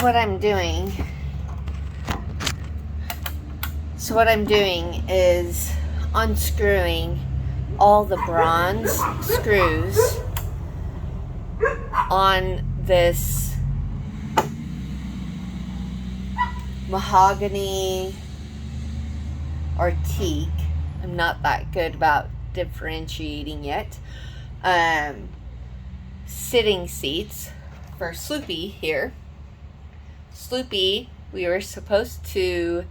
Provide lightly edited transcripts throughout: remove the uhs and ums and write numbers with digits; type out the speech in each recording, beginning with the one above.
what I'm doing is unscrewing all the bronze screws on this mahogany or teak. I'm not that good about differentiating yet. Sitting seats for Sloopy here. Sloopy, we were supposed to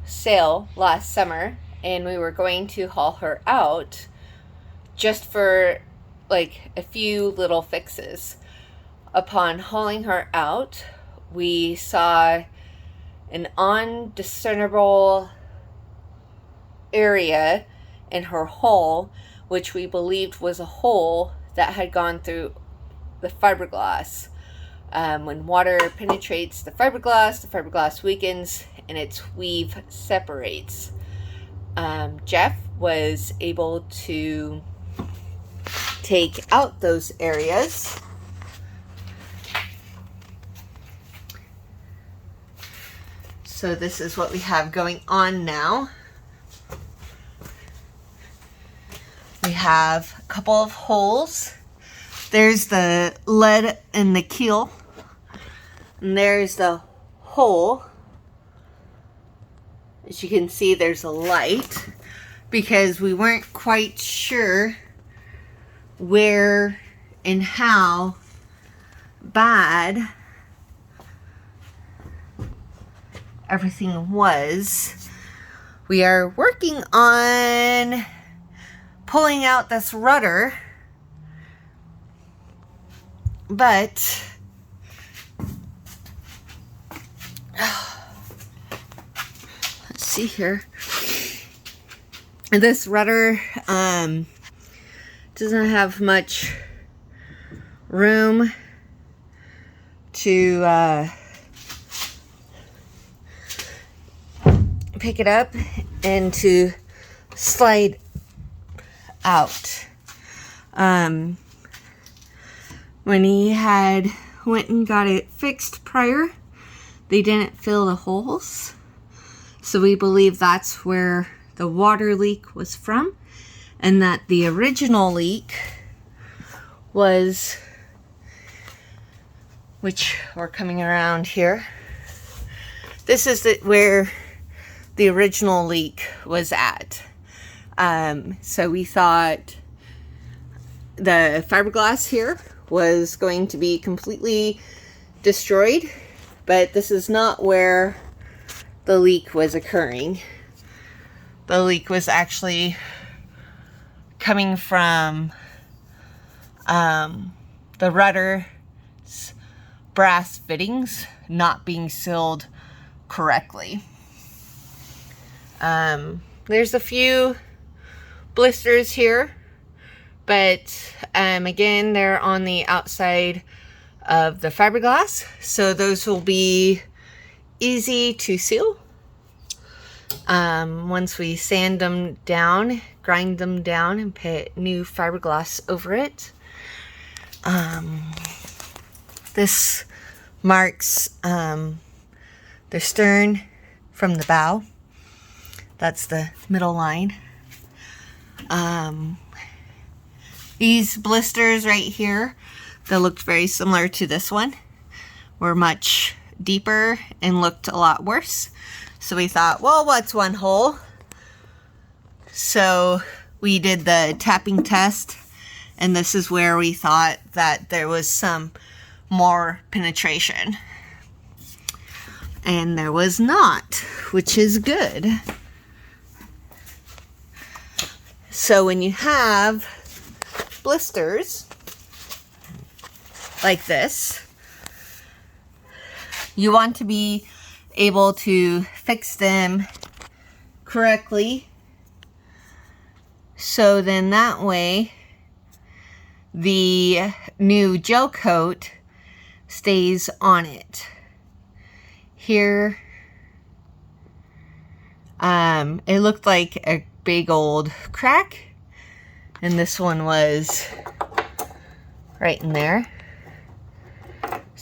sail last summer, and we were going to haul her out just for like a few little fixes. Upon hauling her out, we saw an undiscernible area in her hull, which we believed was a hole that had gone through the fiberglass. When water penetrates the fiberglass weakens and its weave separates. Jeff was able to take out those areas. So this is what we have going on now. We have a couple of holes. There's the lead in the keel. And there's the hole. As you can see, there's a light because we weren't quite sure where and how bad everything was. We are working on pulling out this rudder, but let's see here. This rudder doesn't have much room to pick it up and to slide out. When he had went and got it fixed prior, they didn't fill the holes, so we believe that's where the water leak was from, and that the original leak was, which we're coming around here, this is where the original leak was at. So we thought the fiberglass here was going to be completely destroyed, but this is not where the leak was occurring. The leak was actually coming from the rudder's brass fittings not being sealed correctly. There's a few blisters here, but again, they're on the outside of the fiberglass, so those will be easy to seal. Once we sand them down, grind them down, and put new fiberglass over it. This marks the stern from the bow. That's the middle line. These blisters right here that looked very similar to this one were much deeper and looked a lot worse. So we thought, well, what's one hole? So we did the tapping test, and this is where we thought that there was some more penetration. And there was not, which is good. So when you have blisters like this, you want to be able to fix them correctly, so then that way the new gel coat stays on it. Here it looked like a big old crack, and this one was right in there.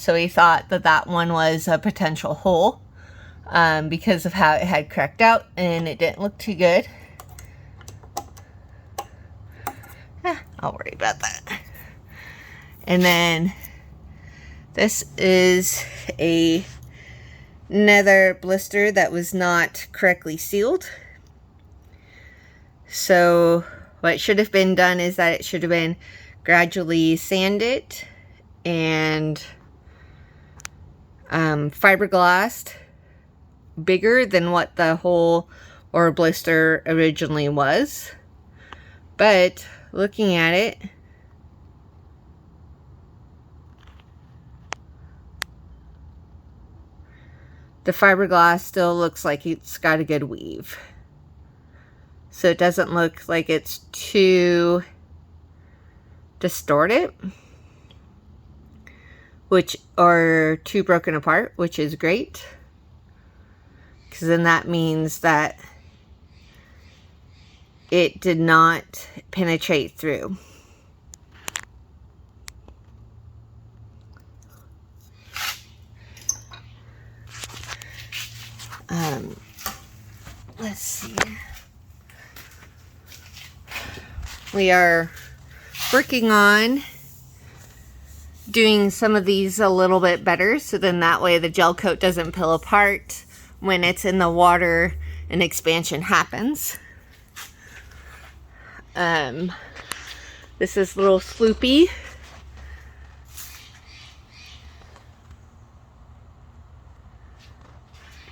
So we thought that that one was a potential hole because of how it had cracked out and it didn't look too good. I'll worry about that. And then this is another blister that was not correctly sealed. So what should have been done is that it should have been gradually sanded and fiberglassed bigger than what the hole or blister originally was. But looking at it, the fiberglass still looks like it's got a good weave. So it doesn't look like it's too distorted, or too broken apart, which is great. Because then that means that it did not penetrate through. Let's see. We are working on doing some of these a little bit better, so then that way the gel coat doesn't peel apart when it's in the water and expansion happens. This is little Sloopy.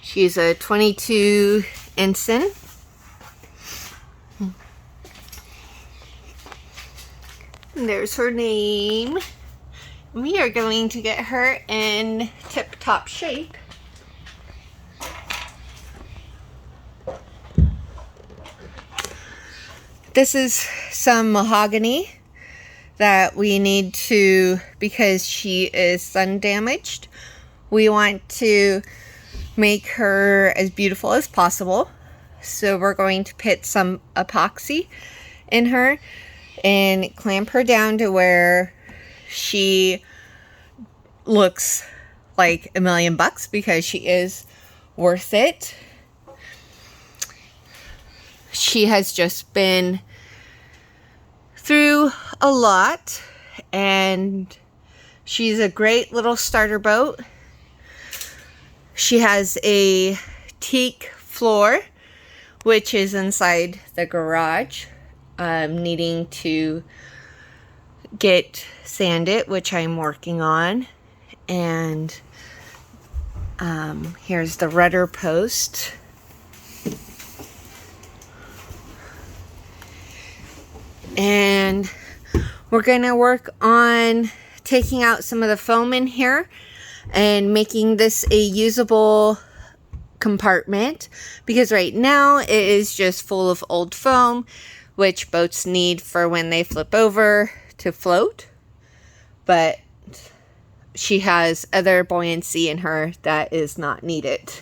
She's a 22 Ensign. And there's her name. We are going to get her in tip-top shape. This is some mahogany that we need to, because she is sun damaged, we want to make her as beautiful as possible. So we're going to put some epoxy in her and clamp her down to where she looks like $1,000,000, because she is worth it. She has just been through a lot, and she's a great little starter boat. She has a teak floor, which is inside the garage, needing to get sanded, which I'm working on. And here's the rudder post. And we're going to work on taking out some of the foam in here and making this a usable compartment, because right now it is just full of old foam, which boats need for when they flip over to float. But she has other buoyancy in her that is not needed.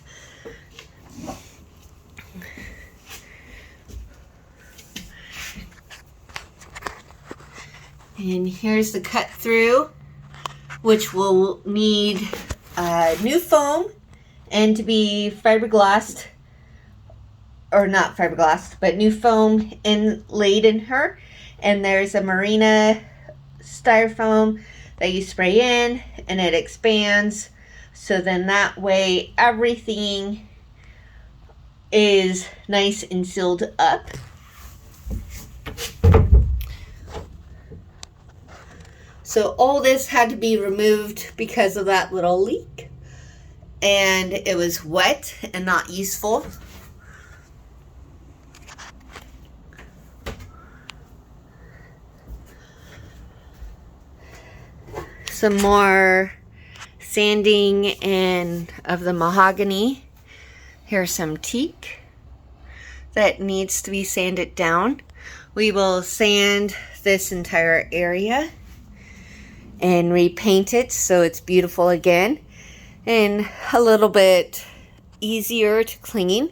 And here's the cut through, which will need new foam and to be fiberglassed, or not fiberglassed, but new foam laid in her. And there's a Marina styrofoam that you spray in and it expands. So then that way everything is nice and sealed up. So all this had to be removed because of that little leak. And it was wet and not useful. Some more sanding and of the mahogany. Here's some teak that needs to be sanded down. We will sand this entire area and repaint it so it's beautiful again and a little bit easier to clean.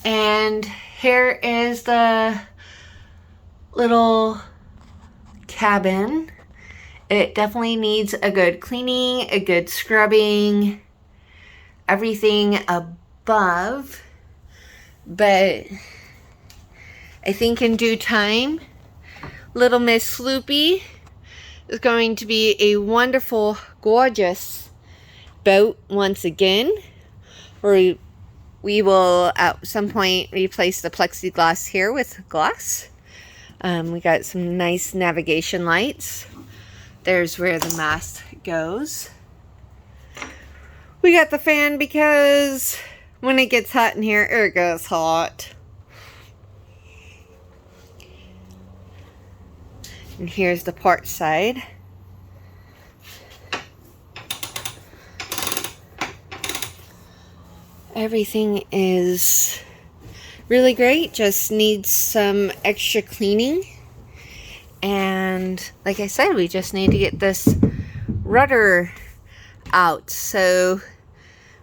And here is the little cabin, It definitely needs a good cleaning, a good scrubbing, everything above. But I think in due time, little Miss Sloopy is going to be a wonderful, gorgeous boat once again. We will at some point replace the plexiglass here with glass. We got some nice navigation lights. There's where the mast goes. We got the fan because when it gets hot in here, it goes hot. And here's the port side. Everything is really great, just needs some extra cleaning. And like I said, we just need to get this rudder out so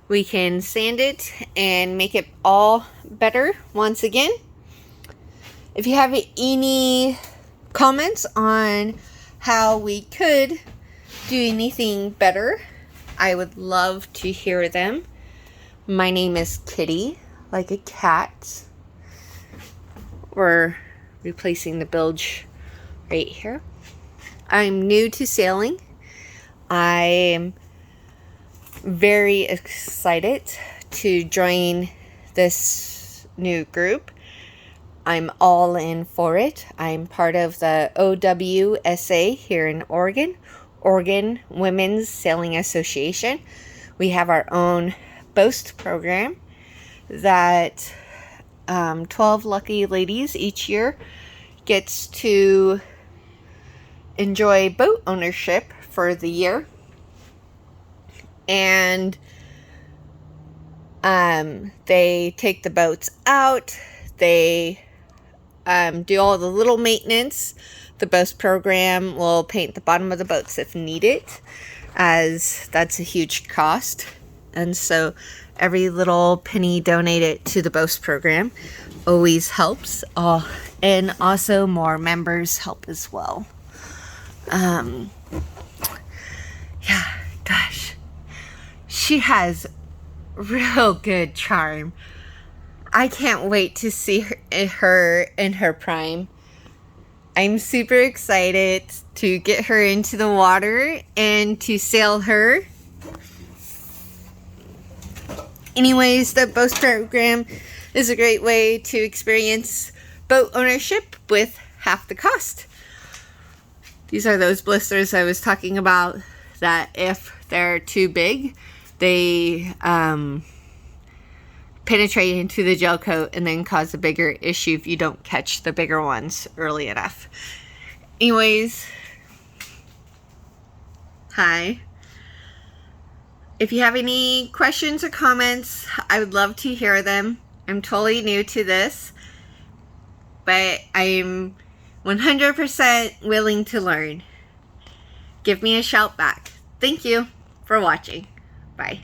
we can sand it and make it all better once again. If you have any comments on how we could do anything better, I would love to hear them. My name is Kitty, like a cat. We're replacing the bilge right here. I'm new to sailing. I'm very excited to join this new group. I'm all in for it. I'm part of the OWSA here in Oregon, Oregon Women's Sailing Association. We have our own boast program that 12 lucky ladies each year gets to enjoy boat ownership for the year. And they take the boats out. They do all the little maintenance. The boast program will paint the bottom of the boats if needed, as that's a huge cost. And so every little penny donated to the boast program always helps. And also more members help as well. Yeah, gosh. She has real good charm. I can't wait to see her in her prime. I'm super excited to get her into the water and to sail her. Anyways, the boat program is a great way to experience boat ownership with half the cost. These are those blisters I was talking about that if they're too big, they penetrate into the gel coat and then cause a bigger issue if you don't catch the bigger ones early enough. Anyways, hi. If you have any questions or comments, I would love to hear them. I'm totally new to this, but I'm 100% willing to learn. Give me a shout back. Thank you for watching. Bye.